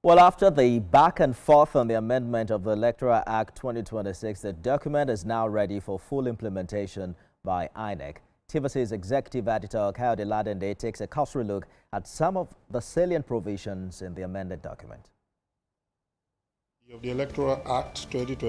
Well, after the back and forth on the amendment of the Electoral Act 2026, the document is now ready for full implementation by INEC. TVC's executive editor, Court-Disqualification, takes a cursory look at some of the salient provisions in the amended document. Of the Electoral Act 2026.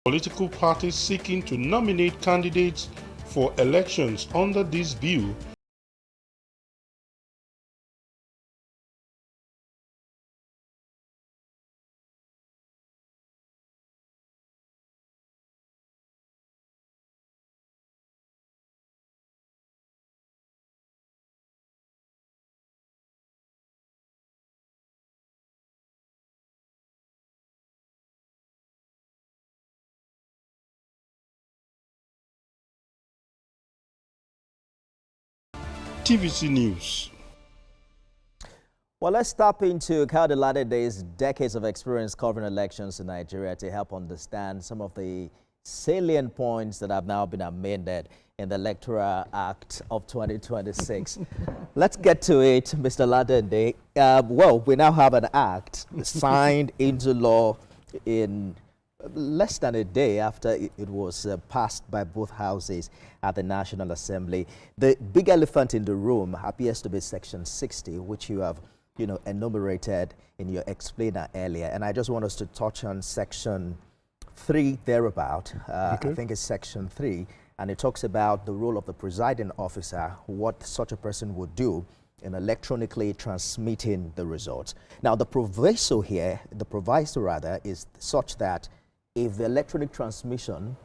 Political parties seeking to nominate candidates for elections under this bill TVC News. Well, let's tap into Court-Disqualification's decades of experience covering elections in Nigeria to help understand some of the salient points that have now been amended in the Electoral Act of 2026. Let's get to it, Mr. Ladende. Well, we now have an act signed into law in less than a day after it was passed by both houses at the National Assembly. The big elephant in the room appears to be Section 60, which you have, enumerated in your explainer earlier. And I just want us to touch on Section 3 thereabout. Okay. I think it's Section 3, and it talks about the role of the presiding officer, what such a person would do in electronically transmitting the results. Now, the proviso here, is such that if the electronic transmission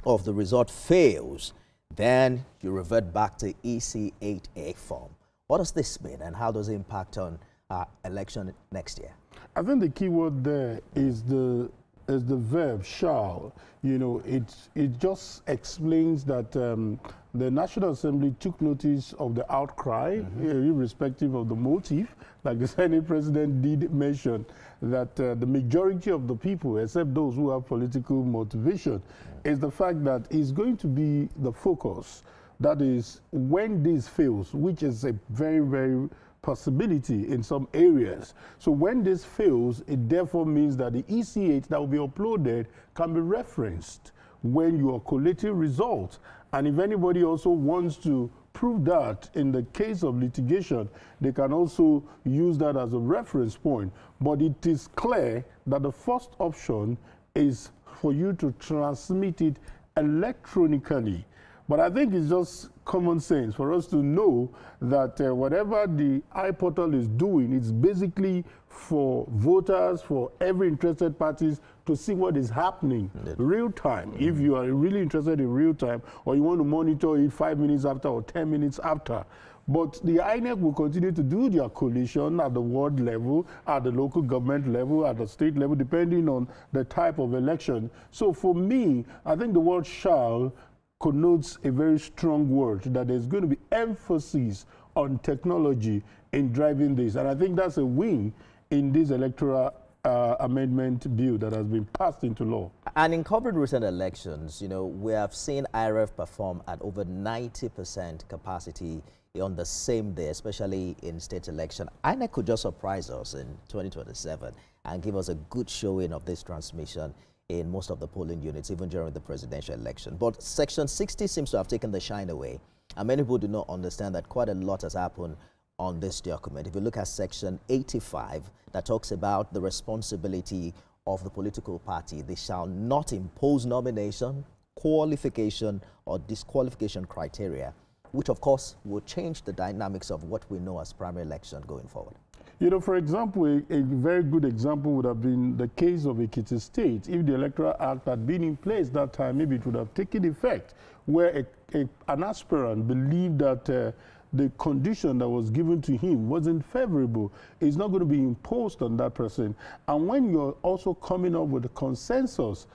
of the result fails, then you revert back to EC8A form. What does this mean, and how does it impact on our election next year? I think the key word there is the verb shall. It just explains that the National Assembly took notice of the outcry, irrespective of the motive. Like the Senate President did mention that the majority of the people, except those who have political motivation, is the fact that it's going to be the focus. That is, when this fails, which is a very, very possibility in some areas. So when this fails, it therefore means that the EC8 that will be uploaded can be referenced when you are collating results. And if anybody also wants to prove that in the case of litigation, they can also use that as a reference point. But it is clear that the first option is for you to transmit it electronically. But I think it's just common sense for us to know that whatever the iPortal is doing, it's basically for voters, for every interested parties to see what is happening real time. If you are really interested in real time, or you want to monitor it 5 minutes after or 10 minutes after. But the INEC will continue to do their collation at the ward level, at the local government level, at the state level, depending on the type of election. So for me, I think the word shall connotes a very strong word, that there's going to be emphasis on technology in driving this. And I think that's a win in this electoral amendment bill that has been passed into law. And in covering recent elections, you know, we have seen IRF perform at over 90% capacity on the same day, especially in state election. INEC could just surprise us in 2027 and give us a good showing of this transmission in most of the polling units, even during the presidential election. But Section 60 seems to have taken the shine away. And many people do not understand that quite a lot has happened on this document. If you look at Section 85, that talks about the responsibility of the political party, they shall not impose nomination, qualification, or disqualification criteria, which of course will change the dynamics of what we know as primary election going forward. You know, for example, a very good example would have been the case of Ekiti State. If the Electoral Act had been in place that time, maybe it would have taken effect, where an aspirant believed that the condition that was given to him wasn't favorable. It's not going to be imposed on that person. And when you're also coming up with a consensus,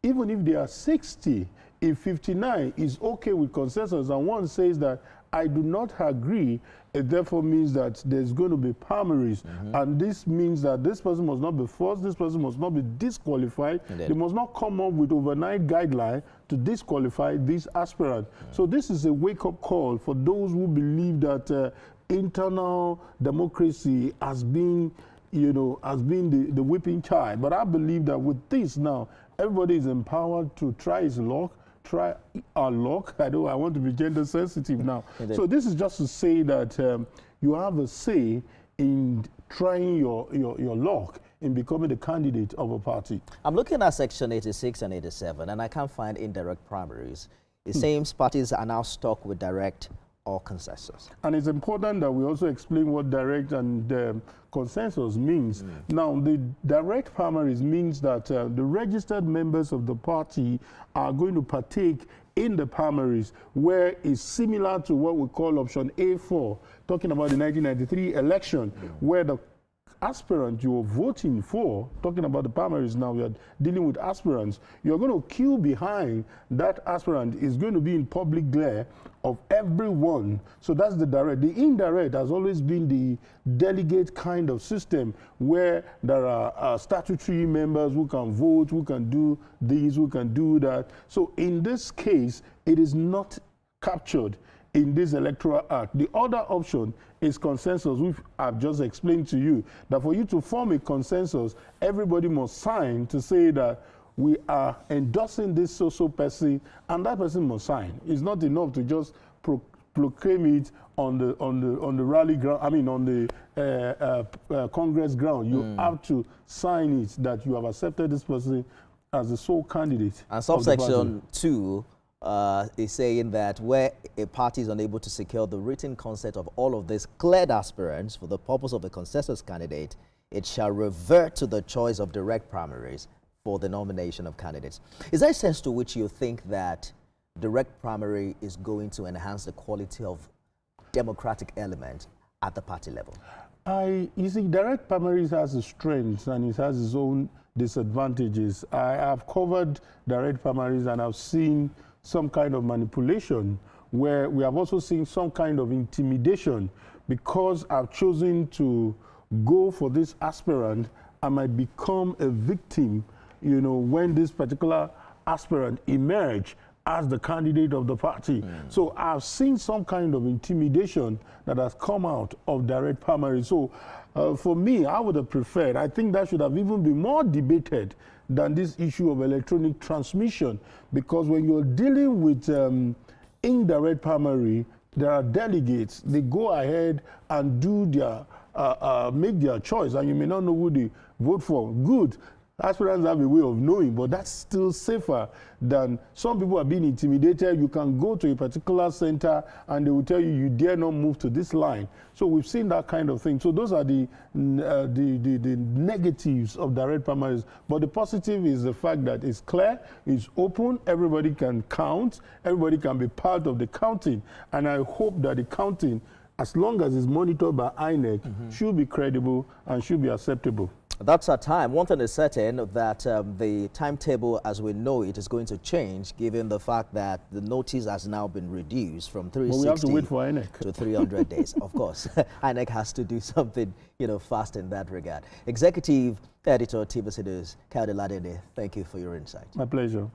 even if they are 60, if 59 is okay with consensus and one says that I do not agree, it therefore means that there's going to be primaries. And this means that this person must not be forced, this person must not be disqualified. Indeed. They must not come up with overnight guideline to disqualify this aspirant. So this is a wake-up call for those who believe that internal democracy has been, you know, the whipping child. But I believe that with this now, everybody is empowered to try his luck, try our luck. I want to be gender sensitive now. So this is just to say that you have a say in trying your luck in becoming the candidate of a party. I'm looking at Section 86 and 87, and I can't find indirect primaries. It seems parties are now stuck with direct or consensus. And it's important that we also explain what direct and consensus means. Now, the direct primaries means that the registered members of the party are going to partake in the primaries, where it's similar to what we call option A4, talking about the 1993 election, where the aspirant you're voting for, talking about the primaries now, we are dealing with aspirants, you're going to queue behind that aspirant is going to be in public glare of everyone. So that's the direct. The indirect has always been the delegate kind of system, where there are statutory members who can vote, who can do this, who can do that. So in this case, it is not captured in this Electoral Act. The other option is consensus, which I've just explained to you, that for you to form a consensus, everybody must sign to say that we are endorsing this so-so person, and that person must sign. It's not enough to just proclaim it on the rally ground, I mean on the Congress ground. You have to sign it that you have accepted this person as the sole candidate. And subsection 2 is saying that where a party is unable to secure the written consent of all of these cleared aspirants for the purpose of a consensus candidate, it shall revert to the choice of direct primaries for the nomination of candidates. Is there a sense to which you think that direct primary is going to enhance the quality of democratic element at the party level? You see, direct primaries has its strengths and it has its own disadvantages. I have covered direct primaries and I've seen some kind of manipulation, where we have also seen some kind of intimidation. Because I've chosen to go for this aspirant, I might become a victim, you know, when this particular aspirant emerge as the candidate of the party. So I've seen some kind of intimidation that has come out of direct primary. So for me, I would have preferred, I think that should have even been more debated than this issue of electronic transmission, because when you're dealing with indirect primary, there are delegates, they go ahead and do their, make their choice, and you may not know who they vote for. Good. aspirants have a way of knowing, but that's still safer than some people are being intimidated. You can go to a particular center and they will tell you dare not move to this line. So we've seen that kind of thing. So those are the negatives of direct primaries. But the positive is the fact that it's clear, it's open, everybody can count, everybody can be part of the counting. And I hope that the counting, as long as it's monitored by INEC, should be credible and should be acceptable. That's our time. One thing is certain, that the timetable as we know it is going to change, given the fact that the notice has now been reduced from 360 we have to wait for INEC to 300 days. Of course, INEC has to do something, fast in that regard. Executive Editor, TVC News, Kayode Ladede, thank you for your insight. My pleasure.